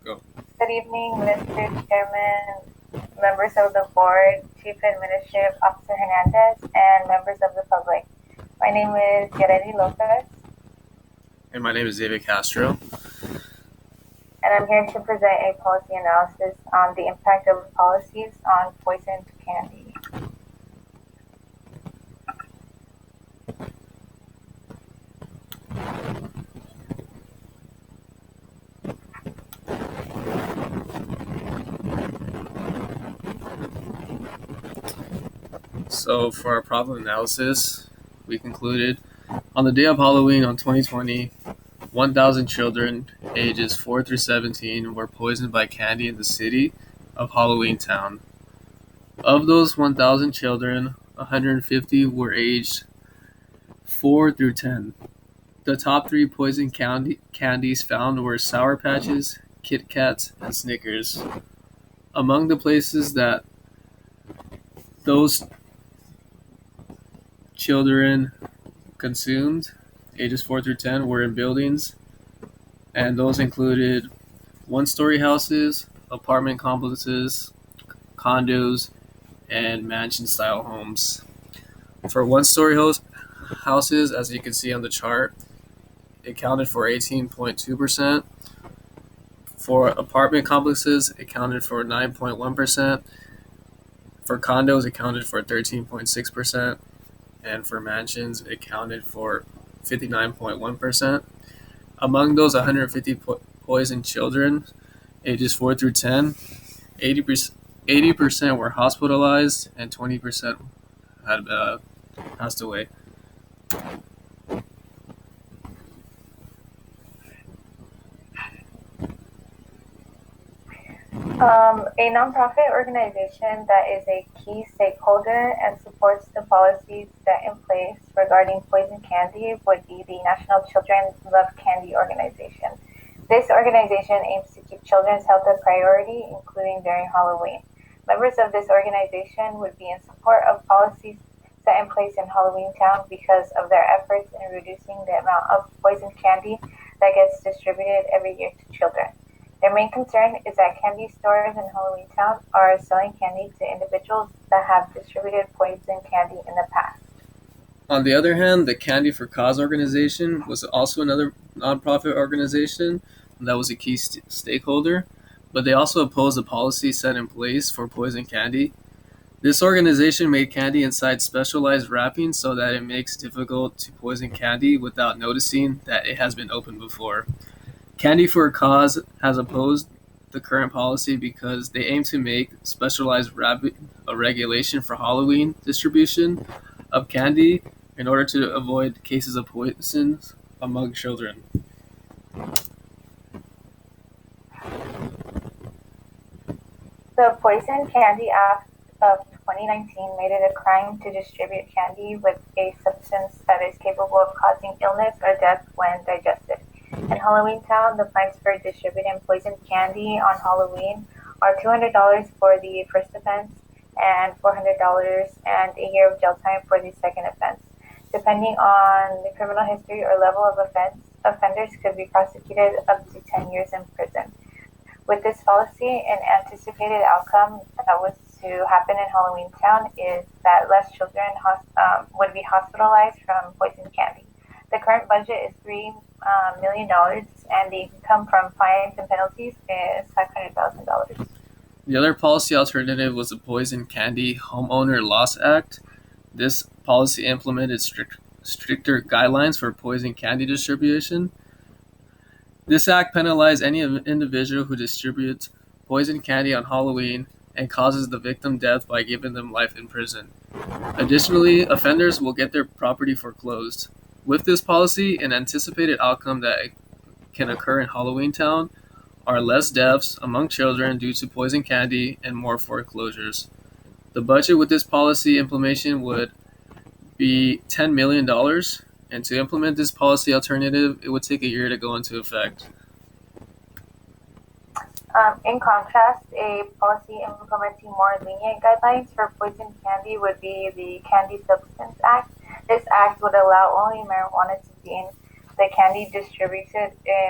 Go. Good evening, Mr. Chairman, members of the board, Chief Administrative Officer Hernandez, and members of the public. My name is Yareli Lopez, And my name is David Castro. and I'm here to present a policy analysis on the impact of policies on poisoned candy. So for our problem analysis, we concluded on the day of Halloween on 2020, 1,000 children ages 4 through 17 were poisoned by candy in the city of Halloween Town. Of those 1,000 children, 150 were aged 4 through 10. The top three poison candies found were Sour Patches, Kit Kats, and Snickers. Among the places that those children consumed, ages 4 through 10, were in buildings, and those included one-story houses, apartment complexes, condos, and mansion-style homes. For one-story houses, as you can see on the chart, it accounted for 18.2%. For apartment complexes, it accounted for 9.1%. For condos, it accounted for 13.6%. And for mansions, it accounted for 59.1%. Among those 150 poisoned children, ages 4 through 10, 80% were hospitalized and 20% had passed away. A nonprofit organization that is a key stakeholder and supports the policies set in place regarding poison candy would be the National Children Love Candy Organization. This organization aims to keep children's health a priority, including during Halloween. Members of this organization would be in support of policies set in place in Halloween Town because of their efforts in reducing the amount of poison candy that gets distributed every year to children. Their main concern is that candy stores in Halloween Town are selling candy to individuals that have distributed poison candy in the past. On the other hand, the Candy for Cause organization was also another nonprofit organization that was a key stakeholder, but they also opposed the policy set in place for poison candy. This organization made candy inside specialized wrapping so that it makes it difficult to poison candy without noticing that it has been opened before. Candy for a Cause has opposed the current policy because they aim to make specialized wrapping a regulation for Halloween distribution of candy in order to avoid cases of poisons among children. The Poison Candy Act of 2019 made it a crime to distribute candy with a substance that is capable of causing illness or death when digested. In Halloween Town, the fines for distributing poisoned candy on Halloween are $200 for the first offense and $400 and a year of jail time for the second offense. Depending on the criminal history or level of offense, offenders could be prosecuted up to 10 years in prison. With this policy, an anticipated outcome that was to happen in Halloween Town is that less children would be hospitalized from poison candy. The current budget is $3 million, and the income from fines and penalties is $500,000. The other policy alternative was the Poison Candy Homeowner Loss Act. This policy implemented stricter guidelines for poison candy distribution. This act penalized any individual who distributes poison candy on Halloween and causes the victim death by giving them life in prison. Additionally, offenders will get their property foreclosed. With this policy, an anticipated outcome that can occur in Halloween Town are less deaths among children due to poison candy and more foreclosures. The budget with this policy implementation would be $10 million, and to implement this policy alternative, it would take a year to go into effect. In contrast, a policy implementing more lenient guidelines for poison candy would be the Candy Substance Act. This act would allow only marijuana to be in the candy distributed in